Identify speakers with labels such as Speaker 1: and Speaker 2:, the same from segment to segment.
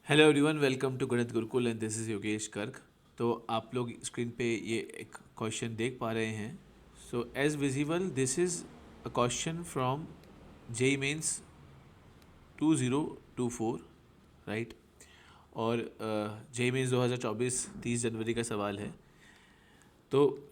Speaker 1: Hello everyone, welcome to गणित Gurukul and this is Yogesh Garg. तो आप लोग स्क्रीन पे ये एक क्वेश्चन देख पा रहे हैं। So as visible this is a question from JEE Mains 2024, right. और जेई मेंस 2024 30 जनवरी का सवाल है। तो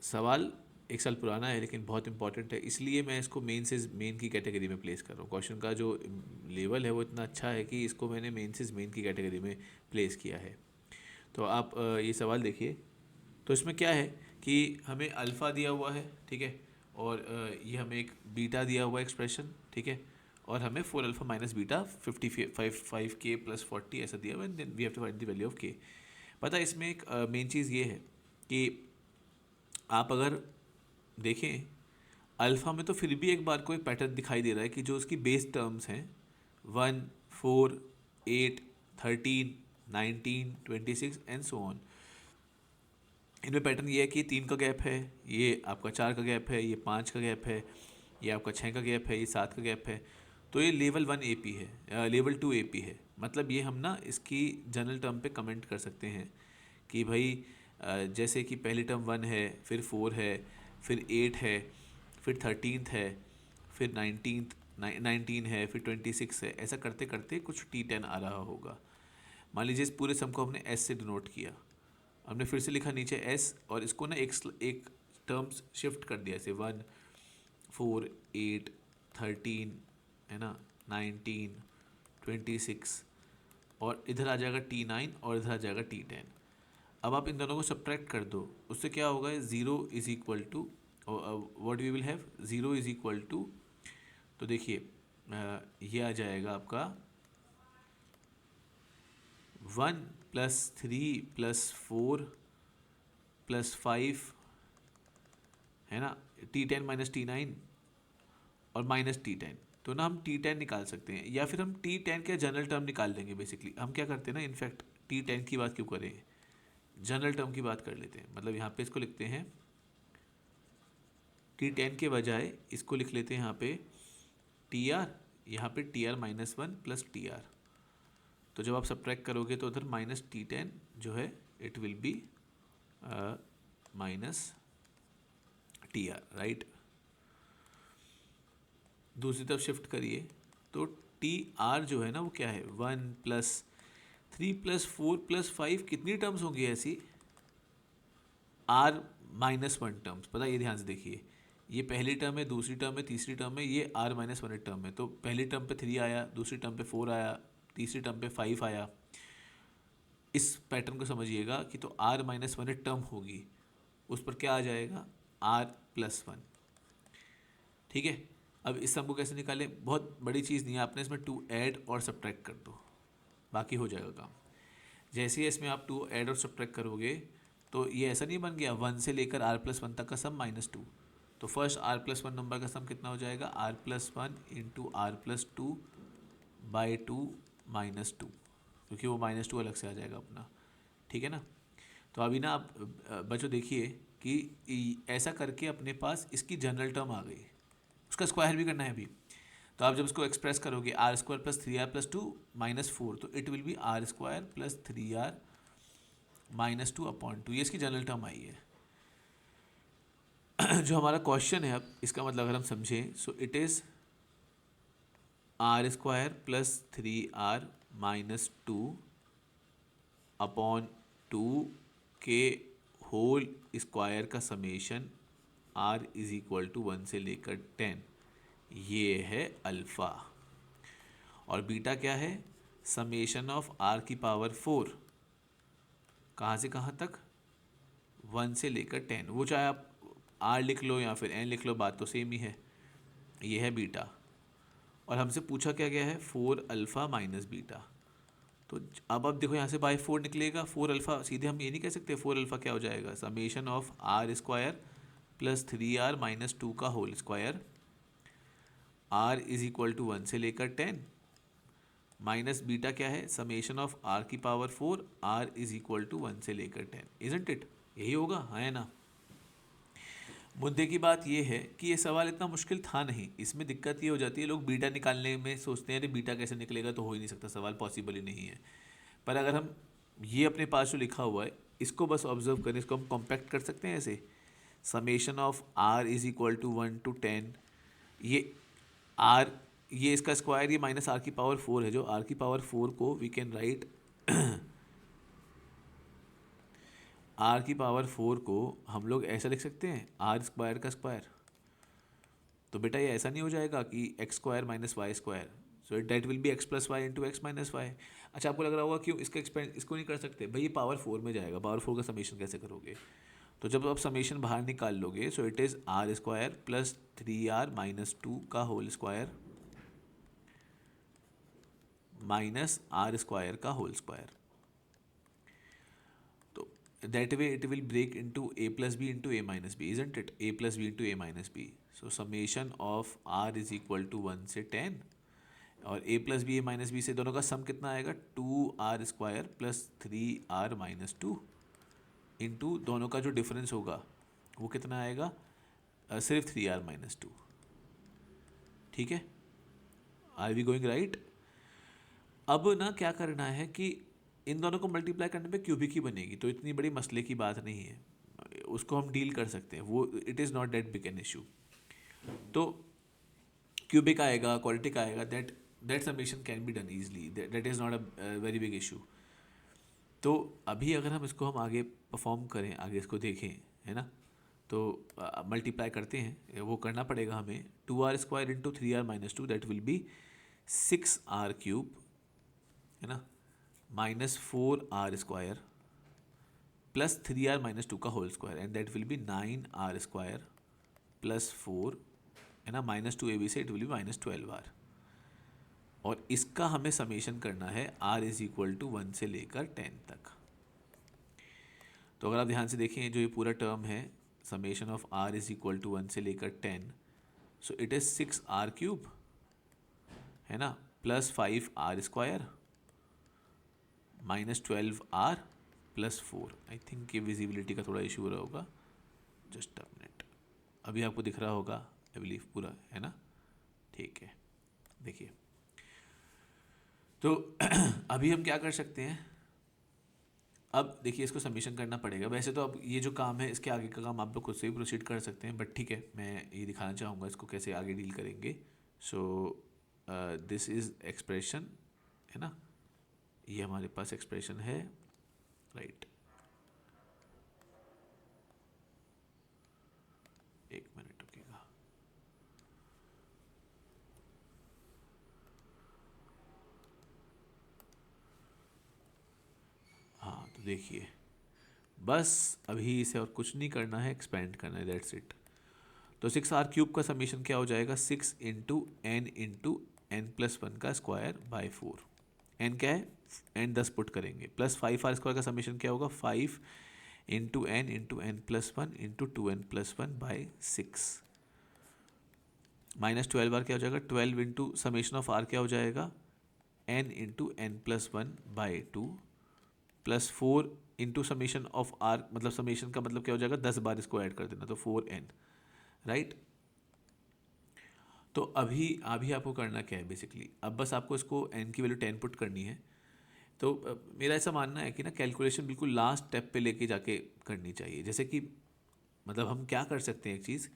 Speaker 1: सवाल एक साल पुराना है लेकिन बहुत इंपॉर्टेंट है, इसलिए मैं इसको मेन से मेन की कैटेगरी में प्लेस कर रहा हूँ। क्वेश्चन का जो लेवल है वो इतना अच्छा है कि इसको मैंने मेन से मेन की कैटेगरी में प्लेस किया है। तो आप ये सवाल देखिए। तो इसमें क्या है कि हमें अल्फ़ा दिया हुआ है, ठीक है, और ये हमें एक बीटा दिया हुआ एक्सप्रेशन, ठीक है, और हमें 4 अल्फ़ा माइनस बीटा 55 के प्लस 40 ऐसा दिया हुआ है। Then we have to find the value of K. पता है इसमें एक मेन चीज़ ये है कि आप अगर देखें अल्फ़ा में तो फिर भी एक बार को एक पैटर्न दिखाई दे रहा है कि जो उसकी बेस टर्म्स हैं 1, 4, 8, 13, 19, 26 एंड सो ऑन, इनमें पैटर्न ये है कि 3 का गैप है, ये आपका 4 का गैप है, ये 5 का गैप है, ये आपका 6 का गैप है, ये 7 का गैप है। तो ये लेवल 1 एपी है, लेवल 2 एपी है। मतलब ये हम ना इसकी जनरल टर्म पे कमेंट कर सकते हैं कि भाई जैसे कि पहली टर्म 1 है, फिर 4 है, फिर 8 है, फिर 13th है, फिर 19 है, फिर 26 है। ऐसा करते करते कुछ T10 आ रहा होगा। मान लीजिए इस पूरे सम को हमने S से डिनोट किया, हमने फिर से लिखा नीचे S, और इसको ना एक टर्म्स शिफ्ट कर दिया, ऐसे 1, 4, 8, 13, है ना, 19, 26, और इधर आ जाएगा T9 और इधर आ जाएगा T10। अब आप इन दोनों को सब्ट्रैक्ट कर दो, उससे क्या होगा, zero is equal to what we will have, zero is equal to, तो देखिए ये आ जाएगा आपका 1 + 3 + 4 + 5, है ना, T10 माइनस T9 और माइनस T10। तो ना हम T10 निकाल सकते हैं, या फिर हम T10 के जनरल टर्म निकाल लेंगे। बेसिकली हम क्या करते हैं ना, इनफैक्ट T10 की बात क्यों करें, जनरल टर्म की बात कर लेते हैं। मतलब यहाँ पे इसको लिखते हैं T10 के बजाय इसको लिख लेते हैं यहाँ पे TR, यहाँ पे TR-1 + TR। तो जब आप सब्ट्रैक्ट करोगे तो उधर माइनस T10 जो है it will be minus TR, right. दूसरी तरफ शिफ्ट करिए तो TR जो है ना वो क्या है, 1 + 3 + 4 + 5, कितनी टर्म्स होंगी ऐसी, R-1 टर्म्स। पता है, ये ध्यान से देखिए, ये पहली टर्म है, दूसरी टर्म है, तीसरी टर्म है, ये R-1 टर्म है। तो पहली टर्म पे 3 आया, दूसरी टर्म पे 4 आया, तीसरी टर्म पे 5 आया। इस पैटर्न को समझिएगा कि तो R-1 टर्म होगी, उस पर क्या आ जाएगा, R+1, ठीक है। अब इस सम को कैसे निकालें, बहुत बड़ी चीज़ नहीं है, आपने इसमें 2 ऐड और सब्ट्रैक्ट कर दो, बाकी हो जाएगा काम। जैसे ही इसमें आप 2 ऐड और सब्ट्रैक्ट करोगे तो ये ऐसा नहीं बन गया 1 से लेकर R+1 तक का सम -2। तो फर्स्ट R+1 नंबर का सम कितना हो जाएगा, R+1 इंटू R+2/2 -2, क्योंकि वो -2 अलग से आ जाएगा अपना, ठीक है ना। तो अभी ना आप बच्चों देखिए कि ऐसा करके अपने पास इसकी जनरल टर्म आ गई, उसका स्क्वायर भी करना है अभी। तो आप जब इसको एक्सप्रेस करोगे R² + 3R+2 -4, तो it will be R² + 3R-2/2, ये इसकी जनरल टर्म आई है। जो हमारा क्वेश्चन है अब, इसका मतलब अगर हम समझें, सो इट इज़ R²+ 3R-2/2 के होल स्क्वायर का समेशन R = 1 से लेकर 10, ये है अल्फ़ा। और बीटा क्या है, समेशन ऑफ R⁴, कहाँ से कहाँ तक, 1 से लेकर 10। वो चाहे आप R लिख लो या फिर N लिख लो, बात तो सेम ही है। ये है बीटा, और हमसे पूछा क्या गया है, 4 अल्फ़ा माइनस बीटा। तो अब आप देखो यहाँ से बाई 4 निकलेगा, 4 अल्फ़ा, सीधे हम ये नहीं कह सकते 4 अल्फ़ा क्या हो जाएगा, समेशन ऑफ R² + 3R-2 का होल स्क्वायर, R = 1 से लेकर 10, माइनस बीटा क्या है, समेशन ऑफ R⁴, R = 1 से लेकर 10, इजंट इट, यही होगा, है ना। मुद्दे की बात ये है कि ये सवाल इतना मुश्किल था नहीं। इसमें दिक्कत ये हो जाती है, लोग बीटा निकालने में सोचते हैं अरे बीटा कैसे निकलेगा, तो हो ही नहीं सकता, सवाल पॉसिबल ही नहीं है। पर अगर हम ये अपने पास जो लिखा हुआ है इसको बस ऑब्जर्व करें, इसको हम कॉम्पैक्ट कर सकते हैं ऐसे, summation of r is equal to 1 to 10, ये आर, ये इसका स्क्वायर, ये माइनस आर की पावर 4 है, जो आर की पावर 4 को वी कैन राइट आर की पावर 4 को हम लोग ऐसा लिख सकते हैं आर स्क्वायर का स्क्वायर। तो बेटा ये ऐसा नहीं हो जाएगा कि x square minus y square, so that will be x plus y into x minus y. अच्छा, आपको लग रहा होगा क्यों इसका एक्सपेंड इसको नहीं कर सकते, भाई ये पावर 4 में जाएगा, पावर 4 का समेशन कैसे करोगे? तो जब आप समेशन बाहर निकाल लोगे, so it is r square plus 3r-2 का whole square minus r square का होल स्क्वायर। तो that way it will break into a plus b into a minus b, isn't it, a plus b into a minus b. So summation of r is equal to 1 से 10, और a plus b a minus b से दोनों का सम कितना आएगा, 2r square plus 3r-2 into दोनों का जो डिफरेंस होगा वो कितना आएगा, सिर्फ 3r-2। ठीक है, आर वी गोइंग राइट? अब ना क्या करना है कि इन दोनों को मल्टीप्लाई करने पे क्यूबिक ही बनेगी, तो इतनी बड़ी मसले की बात नहीं है, उसको हम डील कर सकते हैं, वो it is not that big an issue. तो क्यूबिक आएगा, क्वाड्रेटिक आएगा, that summation can be done easily, that is not a very big issue. तो अभी अगर हम इसको हम आगे परफॉर्म करें, आगे इसको देखें, है ना, तो मल्टीप्लाई करते हैं, वो करना पड़ेगा हमें, 2r square into 3r-2 that will be 6r³ है ना, minus 4r square plus 3r-2 का whole square, and that will be 9r square plus 4, है ना, -2ab से इट विल बी -12r। और इसका हमें समेशन करना है r इज इक्वल टू 1 से लेकर 10 तक। तो अगर आप ध्यान से देखें, जो ये पूरा टर्म है summation of r is equal to 1 से लेकर 10, सो इट इज़ 6r³ है ना, plus 5r square -12r plus 4। I think ये विजिबिलिटी का थोड़ा इशू हो रहा होगा, जस्ट अ मिनट, अभी आपको दिख रहा होगा आई बिलीव पूरा, है ना, ठीक है। देखिए, तो अभी हम क्या कर सकते हैं, अब देखिए इसको सबमिशन करना पड़ेगा। वैसे तो अब ये जो काम है इसके आगे का काम आप लोग खुद से ही प्रोसीड कर सकते हैं, बट ठीक है, मैं ये दिखाना चाहूँगा इसको कैसे आगे डील करेंगे। सो दिस इज़ एक्सप्रेशन, है ना, ये हमारे पास एक्सप्रेशन है, राइट। एक मिनट रुकिएगा, हाँ, तो देखिए बस अभी इसे और कुछ नहीं करना है, एक्सपेंड करना है, दैट्स इट। तो 6r³ का समीशन क्या हो जाएगा, 6 इंटू n प्लस 1 का स्क्वायर बाय 4। n क्या है, n 10 पुट करेंगे, प्लस 5r² का समीशन क्या होगा, 5 into n plus 1 into 2n plus 1 by 6, -12r क्या हो जाएगा, 12 इंटू समेशन ऑफ r क्या हो जाएगा, n into n plus 1 by 2 plus 4 into summation of r, मतलब समेशन का मतलब क्या हो जाएगा, 10 बार इसको ऐड कर देना, तो 4n, राइट। तो अभी आपको करना क्या है बेसिकली, अब बस आपको इसको n की वैल्यू 10 पुट करनी है। तो मेरा ऐसा मानना है कि ना कैलकुलेशन बिल्कुल लास्ट स्टेप पे लेके जाके करनी चाहिए। जैसे कि मतलब हम क्या कर सकते हैं, एक चीज़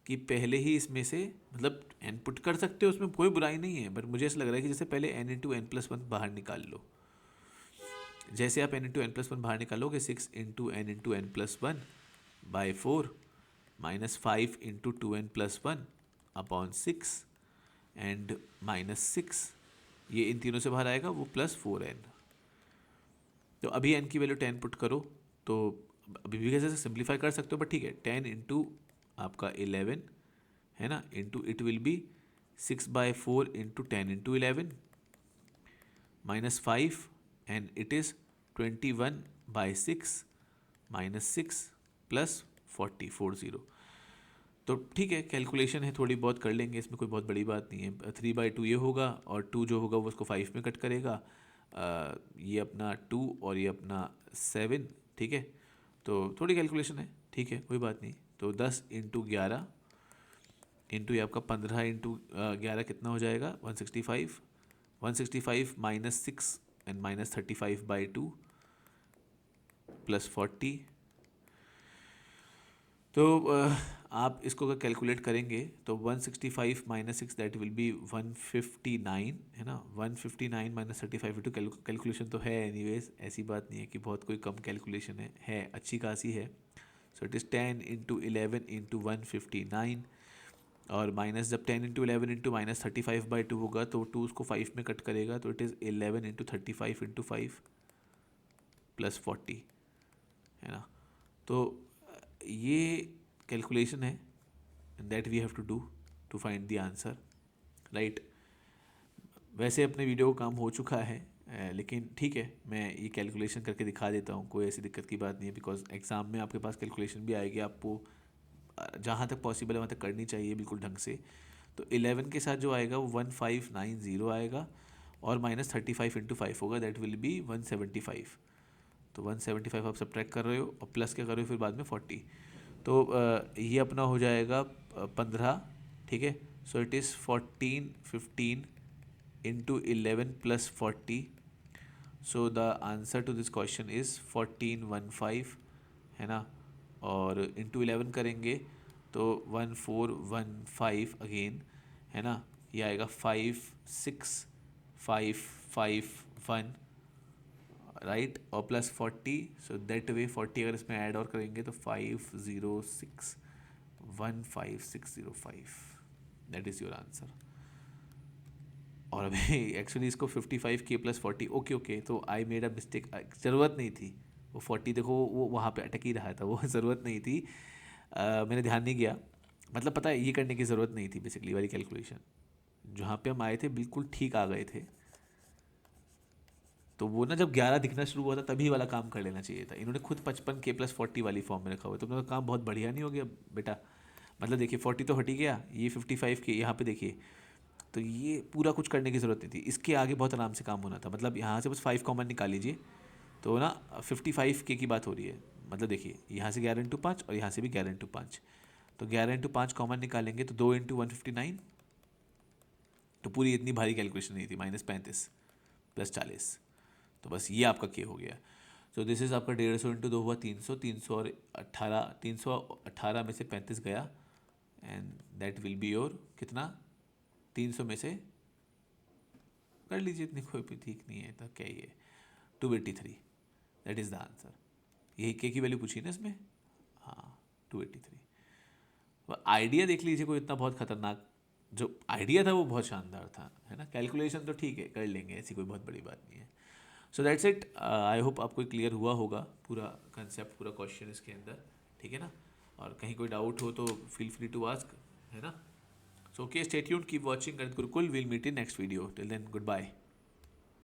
Speaker 1: कि पहले ही इसमें से मतलब n पुट कर सकते हो, उसमें कोई बुराई नहीं है, बट मुझे ऐसा लग रहा है कि जैसे पहले n इंटू n प्लस 1 बाहर निकाल लो। जैसे आप n इंटू n प्लस 1 बाहर निकालोगे, 6 into n plus 1 by 4 -5 into 2n plus 1 upon 6 and -6, ये इन तीनों से बाहर आएगा, वो प्लस 4n। तो अभी n की वैल्यू 10 पुट करो, तो अभी भी कैसे सिंप्लीफाई कर सकते हो, बट ठीक है, 10 इंटू आपका 11, है ना, into it will be 6/4 into 10 into 11 -5 and it is 21/6 -6 plus 40। तो ठीक है, कैलकुलेशन है, थोड़ी बहुत कर लेंगे, इसमें कोई बहुत बड़ी बात नहीं है। 3/2 ये होगा, और 2 जो होगा वो उसको 5 में कट करेगा, ये अपना 2 और ये अपना 7, ठीक है। तो थोड़ी कैलकुलेशन है, ठीक है, कोई बात नहीं, तो 10 इंटू 11 इंटू ये आपका 15 इंटू 11 कितना हो जाएगा 165, 165 माइनस 6 एंड माइनस 35/2 प्लस 40। तो आप इसको अगर कैलकुलेट करेंगे तो 165 माइनस 6 दैट विल बी 159, है ना। 159 माइनस 35 टू कैलकुलेशन तो है एनीवेज, ऐसी बात नहीं है कि बहुत कोई कम कैलकुलेशन है अच्छी खासी है। So it is 10 into 11 into 159 और माइनस जब 10 इंटू 11 इंटू माइनस 35/2 होगा तो 2 उसको 5 में कट करेगा तो it is 11 into 35 into 5 plus 40, है ना। तो ये कैलकुलेशन है that we have to do to find the answer, right. वैसे अपने वीडियो का काम हो चुका है लेकिन ठीक है, मैं ये कैलकुलेशन करके दिखा देता हूँ, कोई ऐसी दिक्कत की बात नहीं है। बिकॉज एग्ज़ाम में आपके पास कैलकुलेशन भी आएगी, आपको जहाँ तक पॉसिबल है वहाँ तक करनी चाहिए बिल्कुल ढंग से। तो 11 के साथ जो आएगा वो 1590 आएगा और माइनस 35 इंटू 5 होगा, दैट विल बी 175। तो 175 आप सब्ट्रैक्ट कर रहे हो और प्लस क्या कर रहे हो फिर बाद में 40। तो ये अपना हो जाएगा 15, ठीक है। So it is 1415 into 11 plus 40। So the answer to this question is 1415, है ना। और इंटू 11 करेंगे तो 1415 अगेन, है ना। ये आएगा 56551, राइट, और प्लस 40। सो दैट वे 40 अगर इसमें ऐड और करेंगे तो 50615605, दैट इज़ योर आंसर। और अभी एक्चुअली इसको 55k प्लस 40, ओके तो आई मेड अ मिस्टेक, ज़रूरत नहीं थी वो 40, देखो वो वहाँ पे अटक ही रहा था, वो ज़रूरत नहीं थी। मैंने ध्यान नहीं किया, मतलब पता है ये करने की ज़रूरत नहीं थी बेसिकली वाली कैलकुलेशन। जहाँ पे हम आए थे बिल्कुल ठीक आ गए थे, तो वो ना जब 11 दिखना शुरू हुआ था तभी वाला काम कर लेना चाहिए था। इन्होंने खुद 55k प्लस 40 वाली फॉर्म में रखा हुआ है, तो उनका काम बहुत बढ़िया नहीं हो गया बेटा। मतलब देखिए 40 तो हट ही गया, ये 55k यहाँ पे देखिए, तो ये पूरा कुछ करने की ज़रूरत नहीं थी, इसके आगे बहुत आराम से काम होना था। मतलब यहाँ से बस 5 कॉमन निकाल लीजिए तो ना 55k की बात हो रही है। मतलब देखिए यहाँ से 11 इंटू 5 और यहाँ से भी 11 इंटू 5, तो 11 इंटू 5 कॉमन निकालेंगे तो 2 इंटू 159, तो पूरी इतनी भारी कैलकुलेशन नहीं थी, -35 प्लस 40, तो बस ये आपका के हो गया। तो दिस इज़ आपका 150 इंटू 2 हुआ 300, 300 और 18, 318 में से 35 गया and that will be your कितना, 300 में से कर लीजिए, इतनी कोई भी ठीक नहीं है, तो क्या ही है, 283, दैट इज़ द आंसर। यही के की वैल्यू पूछी ना इसमें, हाँ 283। आइडिया देख लीजिए, कोई इतना बहुत खतरनाक जो आइडिया था वो बहुत शानदार था, है ना। कैलकुलेशन तो ठीक है कर लेंगे, ऐसी कोई बहुत बड़ी बात नहीं है। So that's it, I hope आपको क्लियर हुआ होगा पूरा कंसेप्ट, पूरा क्वेश्चन इसके अंदर, ठीक है ना। और कहीं कोई डाउट हो तो फील फ्री टू आस्क, है ना। So okay, stay tuned, keep watching Ganit Gurukul, will meet in next video, till then good bye.